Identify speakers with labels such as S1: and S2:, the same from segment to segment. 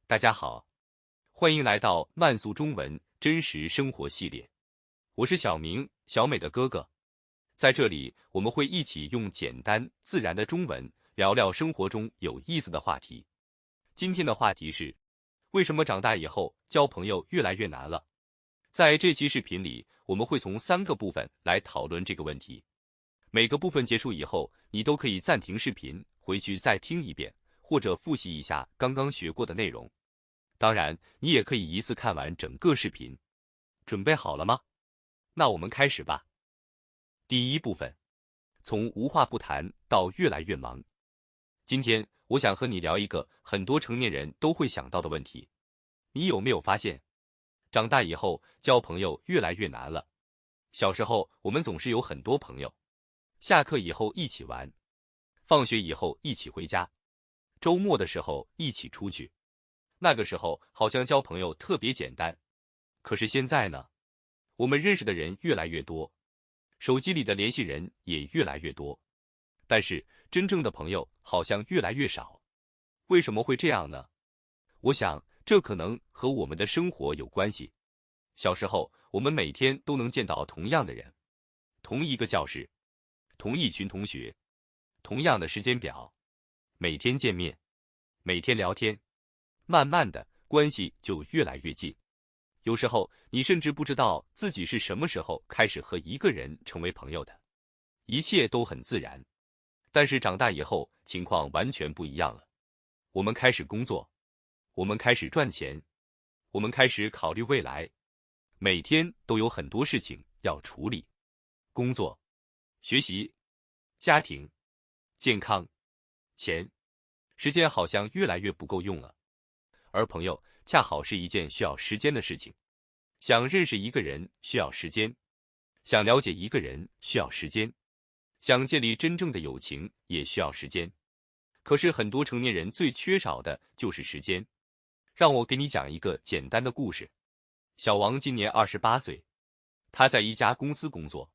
S1: 大家好，欢迎来到慢速中文真实生活系列。我是小明，小美的哥哥。在这里，我们会一起用简单自然的中文聊聊生活中有意思的话题。今天的话题是：为什么长大以后交朋友越来越难了？在这期视频里，我们会从3个部分来讨论这个问题。每个部分结束以后，你都可以暂停视频，回去再听一遍，或者复习一下刚刚学过的内容。当然，你也可以一次看完整个视频。准备好了吗？那我们开始吧。第一部分，从无话不谈到越来越忙。今天我想和你聊一个很多成年人都会想到的问题。你有没有发现，长大以后交朋友越来越难了？小时候我们总是有很多朋友，下课以后一起玩，放学以后一起回家，周末的时候一起出去。那个时候好像交朋友特别简单。可是现在呢？我们认识的人越来越多，手机里的联系人也越来越多，但是真正的朋友好像越来越少。为什么会这样呢？我想这可能和我们的生活有关系。小时候我们每天都能见到同样的人，同一个教室，同一群同学，同样的时间表，每天见面，每天聊天，慢慢的关系就越来越近。有时候你甚至不知道自己是什么时候开始和一个人成为朋友的，一切都很自然。但是长大以后情况完全不一样了。我们开始工作，我们开始赚钱，我们开始考虑未来，每天都有很多事情要处理，工作、学习、家庭、健康、钱，时间好像越来越不够用了。而朋友恰好是一件需要时间的事情。想认识一个人需要时间，想了解一个人需要时间，想建立真正的友情也需要时间。可是很多成年人最缺少的就是时间。让我给你讲一个简单的故事。小王今年28岁，他在一家公司工作，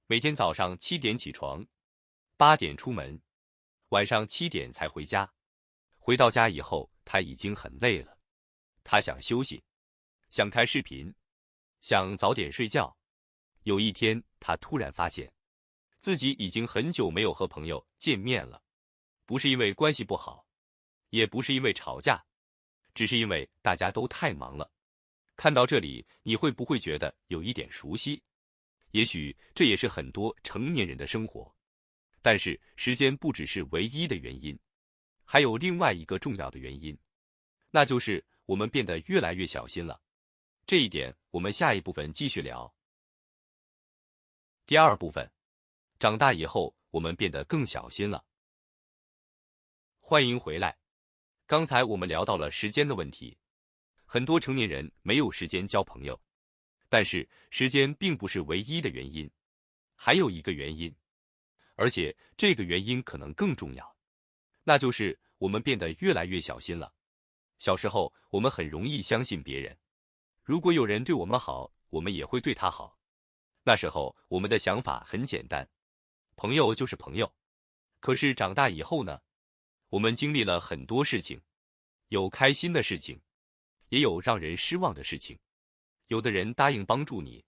S1: 每天早上7点起床，8点出门，晚上7点才回家。回到家以后，他已经很累了，他想休息，想看视频，想早点睡觉。有一天，他突然发现，自己已经很久没有和朋友见面了。不是因为关系不好，也不是因为吵架，只是因为大家都太忙了。看到这里，你会不会觉得有一点熟悉？也许这也是很多成年人的生活。但是时间不只是唯一的原因，还有另外一个重要的原因，那就是我们变得越来越小心了。这一点我们下一部分继续聊。第二部分，长大以后我们变得更小心了。欢迎回来。刚才我们聊到了时间的问题，很多成年人没有时间交朋友，但是时间并不是唯一的原因，还有一个原因，而且这个原因可能更重要，那就是我们变得越来越小心了。小时候我们很容易相信别人，如果有人对我们好，我们也会对他好。那时候我们的想法很简单，朋友就是朋友。可是长大以后呢？我们经历了很多事情，有开心的事情，也有让人失望的事情。有的人答应帮助你，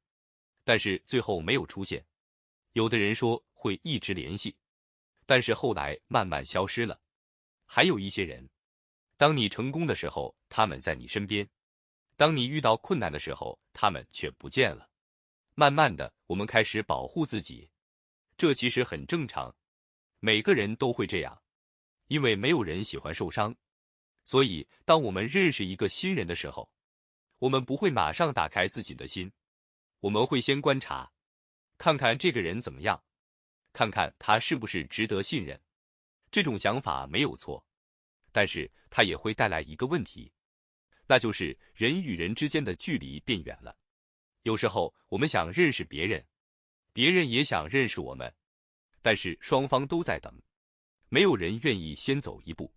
S1: 但是最后没有出现；有的人说会一直联系，但是后来慢慢消失了。还有一些人，当你成功的时候，他们在你身边；当你遇到困难的时候，他们却不见了。慢慢的，我们开始保护自己，这其实很正常，每个人都会这样。因为没有人喜欢受伤，所以当我们认识一个新人的时候，我们不会马上打开自己的心，我们会先观察，看看这个人怎么样，看看他是不是值得信任。这种想法没有错，但是它也会带来一个问题，那就是人与人之间的距离变远了。有时候我们想认识别人，别人也想认识我们，但是双方都在等。没有人愿意先走一步，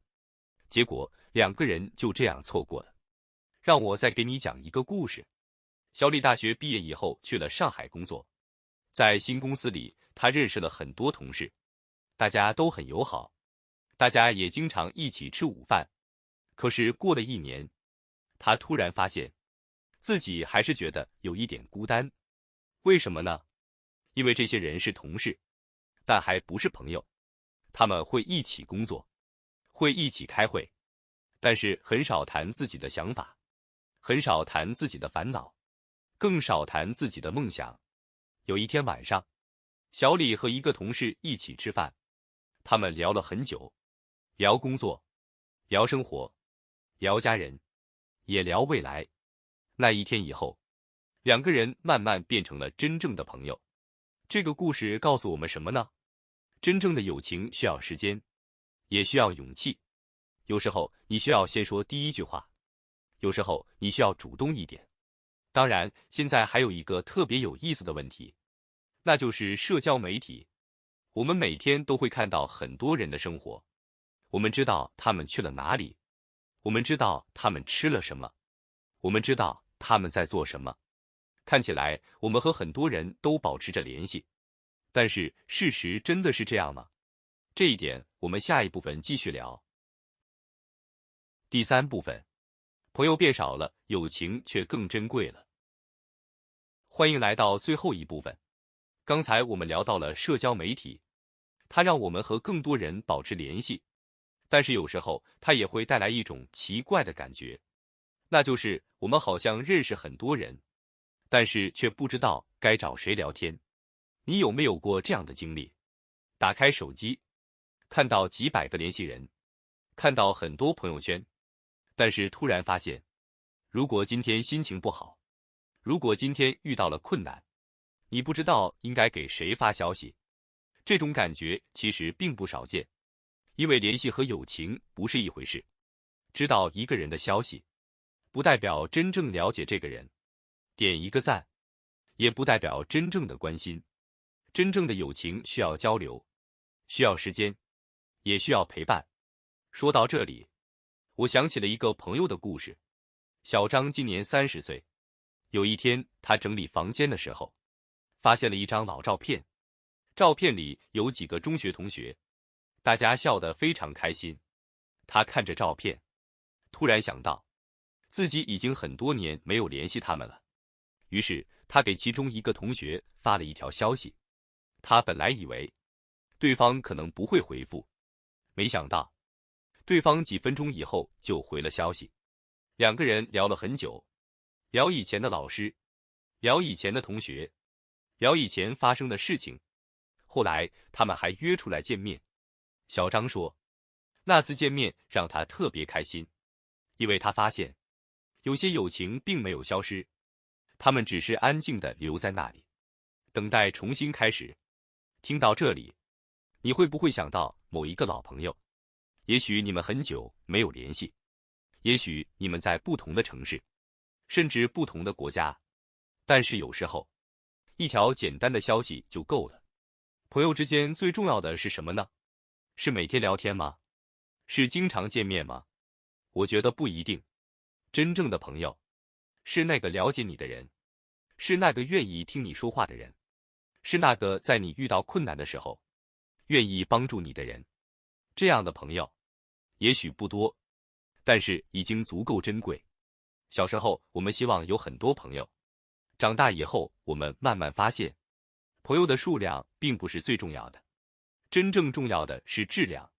S1: 结果2个人就这样错过了。让我再给你讲一个故事。小李大学毕业以后去了上海工作，在新公司里，他认识了很多同事，大家都很友好，大家也经常一起吃午饭。可是过了1年，他突然发现自己还是觉得有一点孤单。为什么呢？因为这些人是同事，但还不是朋友。他们会一起工作，会一起开会，但是很少谈自己的想法，很少谈自己的烦恼，更少谈自己的梦想。有一天晚上，小李和一个同事一起吃饭，他们聊了很久，聊工作，聊生活，聊家人，也聊未来。那一天以后，两个人慢慢变成了真正的朋友。这个故事告诉我们什么呢？真正的友情需要时间，也需要勇气。有时候你需要先说第一句话，有时候你需要主动一点。当然，现在还有一个特别有意思的问题，那就是社交媒体。我们每天都会看到很多人的生活，我们知道他们去了哪里，我们知道他们吃了什么，我们知道他们在做什么。看起来我们和很多人都保持着联系，但是事实真的是这样吗？这一点我们下一部分继续聊。第3部分，朋友变少了，友情却更珍贵了。欢迎来到最后一部分。刚才我们聊到了社交媒体，它让我们和更多人保持联系，但是有时候它也会带来一种奇怪的感觉，那就是我们好像认识很多人，但是却不知道该找谁聊天。你有没有过这样的经历？打开手机，看到几百个联系人，看到很多朋友圈，但是突然发现，如果今天心情不好，如果今天遇到了困难，你不知道应该给谁发消息。这种感觉其实并不少见，因为联系和友情不是一回事。知道一个人的消息，不代表真正了解这个人；点一个赞，也不代表真正的关心。真正的友情需要交流，需要时间，也需要陪伴。说到这里，我想起了一个朋友的故事。小张今年30岁，有一天他整理房间的时候，发现了一张老照片。照片里有几个中学同学，大家笑得非常开心。他看着照片，突然想到，自己已经很多年没有联系他们了。于是他给其中一个同学发了一条消息。他本来以为对方可能不会回复，没想到对方几分钟以后就回了消息。两个人聊了很久，聊以前的老师，聊以前的同学，聊以前发生的事情。后来他们还约出来见面。小张说，那次见面让他特别开心，因为他发现有些友情并没有消失，他们只是安静地留在那里，等待重新开始。听到这里，你会不会想到某一个老朋友？也许你们很久没有联系，也许你们在不同的城市，甚至不同的国家，但是有时候，一条简单的消息就够了。朋友之间最重要的是什么呢？是每天聊天吗？是经常见面吗？我觉得不一定。真正的朋友，是那个了解你的人，是那个愿意听你说话的人，是那个在你遇到困难的时候，愿意帮助你的人。这样的朋友，也许不多，但是已经足够珍贵。小时候，我们希望有很多朋友，长大以后，我们慢慢发现，朋友的数量并不是最重要的，真正重要的是质量。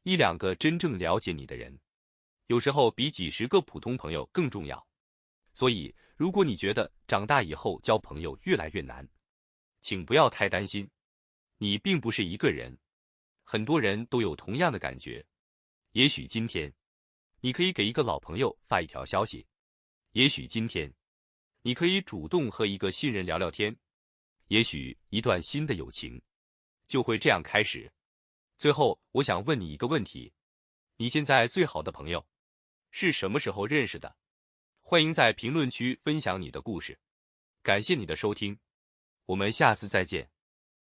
S1: 一两个真正了解你的人，有时候比几十个普通朋友更重要。所以，如果你觉得长大以后交朋友越来越难，请不要太担心，你并不是一个人，很多人都有同样的感觉。也许今天，你可以给一个老朋友发一条消息；也许今天，你可以主动和一个新人聊聊天；也许一段新的友情，就会这样开始。最后，我想问你一个问题：你现在最好的朋友，是什么时候认识的？欢迎在评论区分享你的故事。感谢你的收听，我们下次再见。